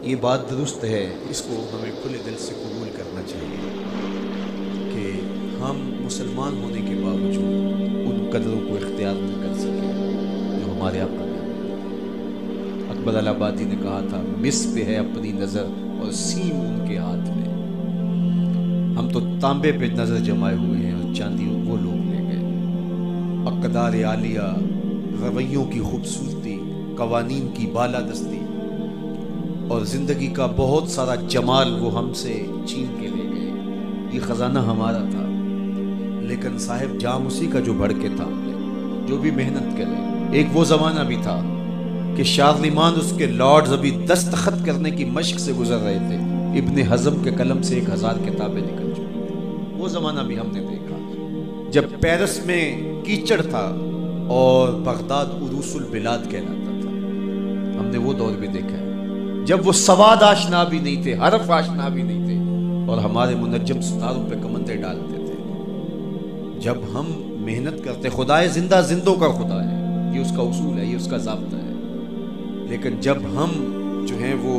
یہ بات درست ہے، اس کو ہمیں کھلے دل سے قبول کرنا چاہیے کہ ہم مسلمان ہونے کے باوجود ان قدروں کو اختیار نہ کر سکے جو ہمارے آقا نے ہمیں دی۔ اکبر الہٰبادی نے کہا تھا، مس پہ ہے اپنی نظر اور سیم ان کے ہاتھ میں۔ ہم تو تانبے پہ نظر جمائے ہوئے ہیں اور چاندی وہ لوگ لے گئے۔ اقدار عالیہ، رویوں کی خوبصورتی، قوانین کی بالادستی اور زندگی کا بہت سارا جمال وہ ہم سے چھین کے لے گئے۔ یہ خزانہ ہمارا تھا، لیکن صاحب جام اسی کا جو بڑھ کے تھام لے، جو بھی محنت کرے۔ ایک وہ زمانہ بھی تھا کہ شارلمان اس کے لارڈز ابھی دستخط کرنے کی مشق سے گزر رہے تھے، ابن حزم کے قلم سے 1000 کتابیں نکل چکی تھیں۔ وہ زمانہ بھی ہم نے دیکھا جب پیرس میں کیچڑ تھا اور بغداد عروس البلاد کہلاتا تھا۔ ہم نے وہ دور بھی دیکھا ہے جب وہ سواد آشنا بھی نہیں تھے، حرف آشنا بھی نہیں تھے، اور ہمارے منجم ستاروں پہ کمندے ڈالتے تھے۔ جب ہم محنت کرتے، خدائے زندہ زندوں کا خدا ہے، یہ اس کا اصول ہے، یہ اس کا ضابطہ ہے، لیکن جب ہم جو ہیں وہ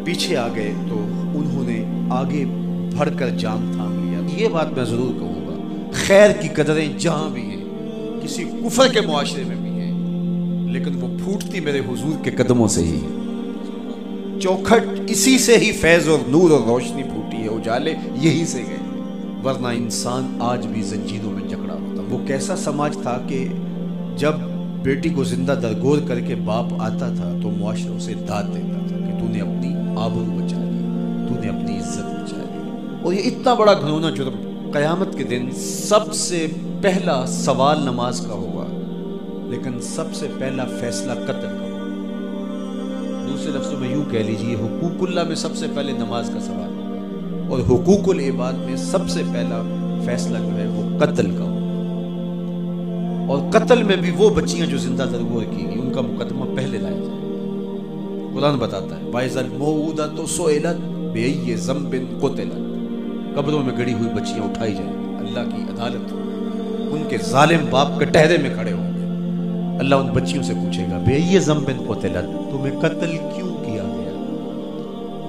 پیچھے آ گئے تو انہوں نے آگے بڑھ کر جام تھام لیا۔ یہ بات میں ضرور کہوں گا، خیر کی قدریں جہاں بھی ہیں، کسی کفر کے معاشرے میں بھی ہیں، لیکن وہ پھوٹتی میرے حضور کے قدموں سے ہی ہے۔ چوکھٹ اسی سے ہی فیض اور نور اور روشنی پھوٹی ہے، اجالے یہی سے گئے، ورنہ انسان آج بھی زنجیروں میں جکڑا ہوتا۔ وہ کیسا سماج تھا کہ جب بیٹی کو زندہ درگور کر کے باپ آتا تھا تو معاشرہ اسے داد دیتا تھا کہ تو نے اپنی آبرو بچا لی، تو نے اپنی عزت بچا لی۔ اور یہ اتنا بڑا گھنونا جرم، قیامت کے دن سب سے پہلا سوال نماز کا ہوگا، لیکن سب سے پہلا فیصلہ قتل کا ہوگا۔ دوسرے لفظوں میں یوں کہہ لیجیے، حقوق اللہ میں سب سے پہلے نماز کا سوال ہوگا، اور حقوق العباد میں سب سے پہلا فیصلہ جو ہے وہ قتل کا ہوگا۔ اور قتل میں بھی وہ بچیاں جو زندہ درگور کی گئی، ان کا مقدمہ پہلے لایا جائے گا۔ قرآن بتاتا ہے، وَإِذَا الْمَوْءُودَةُ سُئِلَتْ بِأَيِّ ذَنبٍ قُتِلَتْ، قبروں میں گڑی ہوئی بچیاں اٹھائی جائیں گی، اللہ کی عدالت ہوگی، ان کے ظالم باپ کٹہرے میں کھڑے ہوں گے، اللہ ان بچیوں سے پوچھے گا، بِأَيِّ ذَنبٍ قُتِلَتْ، تمہیں قتل کیوں کیا گیا؟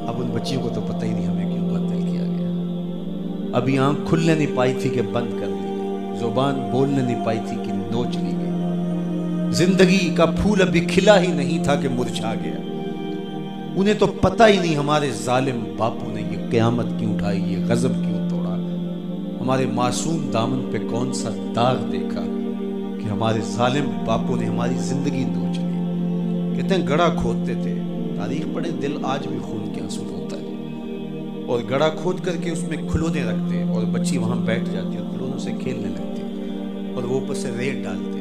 اب ان بچیوں کو تو پتہ ہی نہیں ہمیں کیوں قتل کیا گیا۔ ابھی آنکھ کھلنے نہیں پائی تھی کہ بند کر دی گئی، زبان بولنے نہیں پائی تھی کہ نوچ لی گئی، زندگی کا پھول ابھی کھلا ہی نہیں تھا کہ مرجھا گیا۔ انہیں تو پتہ ہی نہیں ہمارے ظالم باپوں نے یہ قیامت کیوں اٹھائی، یہ غضب کیوں توڑا، ہمارے معصوم دامن پہ کون سا داغ دیکھا کہ ہمارے ظالم باپوں نے ہماری زندگی نوچ لی۔ کہتے ہیں گڑھا کھودتے تھے، تاریخ پڑھے، دل آج بھی خون کے آنسو روتا ہے، اور گڑھا کھود کر کے اس میں کھلونے رکھتے اور بچی وہاں بیٹھ جاتی اور کھلونوں سے کھیلنے لگتی، اور وہ اوپر سے ریت ڈالتے،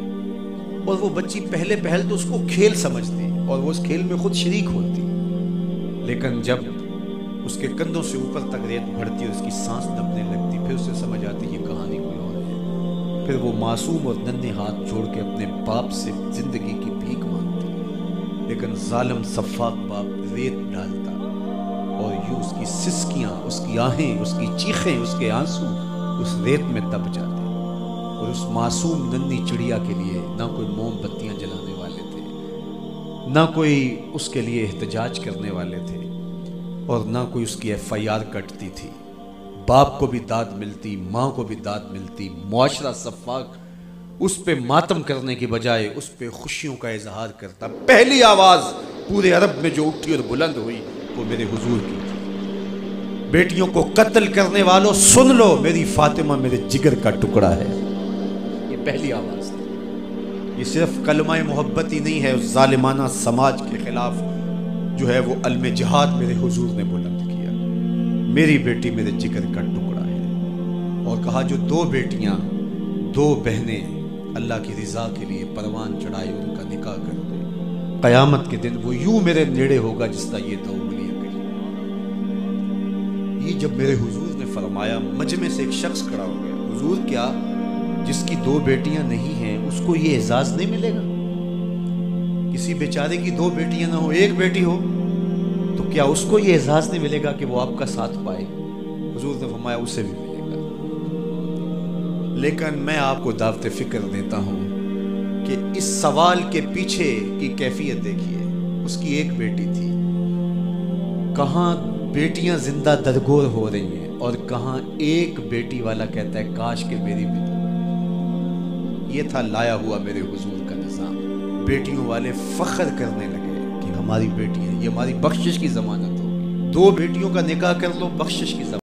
اور وہ بچی پہلے پہل تو اس کو کھیل سمجھتی اور وہ اس کھیل میں خود شریک ہوتی، لیکن جب اس کے کندھوں سے اوپر تک ریت بڑھتی اور اس کی سانس دبنے لگتی، پھر اسے سمجھ آتی یہ کہانی کوئی اور ہے، پھر وہ معصوم اور ننھے ہاتھ جوڑ کے اپنے باپ سے زندگی کی بھیک مانگتی، لیکن ظالم سفاک باپ ریت ڈالتا اور یوں اس کی سسکیاں، اس کی آہیں، اس کی چیخیں، اس کے آنسو اس ریت میں دب جاتے، اور اس معصوم ننھی چڑیا کے لیے نہ کوئی موم بتیاں جلانے والے تھے، نہ کوئی اس کے لیے احتجاج کرنے والے تھے، اور نہ کوئی اس کی FIR کٹتی تھی۔ باپ کو بھی داد ملتی، ماں کو بھی داد ملتی، معاشرہ صفاق اس پہ ماتم کرنے کی بجائے اس پہ خوشیوں کا اظہار کرتا۔ پہلی آواز پورے عرب میں جو اٹھی اور بلند ہوئی وہ میرے حضور کی تھی، بیٹیوں کو قتل کرنے والوں سن لو، میری فاطمہ میرے جگر کا ٹکڑا ہے، یہ پہلی آواز تھی۔ یہ صرف کلمہ محبت ہی نہیں ہے، اس ظالمانہ سماج کے خلاف جو ہے وہ علم جہاد میرے حضور نے بلند کیا، میری بیٹی میرے جگر کا ٹکڑا ہے، اور کہا جو دو بیٹیاں، دو بہنیں اللہ کی رضا کے لیے پروان چڑھائے ان کا نکاح کر دے، قیامت کے دن وہ یوں میرے نیڑے ہوگا جس طرح یہ دو انگلیاں گئی۔ یہ جب میرے حضور نے فرمایا، مجمع سے ایک شخص کھڑا ہو گیا، حضور کیا جس کی دو بیٹیاں نہیں ہیں اس کو یہ اعزاز نہیں ملے گا؟ کسی بیچارے کی دو بیٹیاں نہ ہو، ایک بیٹی ہو، تو کیا اس کو یہ اعزاز نہیں ملے گا کہ وہ آپ کا ساتھ پائے؟ حضور نے فرمایا اسے بھی ملے گا، لیکن میں آپ کو دعوت فکر دیتا ہوں کہ اس سوال کے پیچھے کی کیفیت دیکھیے۔ اس کی ایک بیٹی تھی، کہاں بیٹیاں زندہ درگور ہو رہی ہیں اور کہاں ایک بیٹی والا کہتا ہے کاش کہ میری بھی تو۔ یہ تھا لایا ہوا میرے حضور کا نظام۔ بیٹیوں والے فخر کرنے لگے کہ ہماری بیٹیاں، یہ ہماری بخشش کی ضمانت ہوگی، 2 بیٹیوں کا نکاح کر لو، بخشش کی ضمانت۔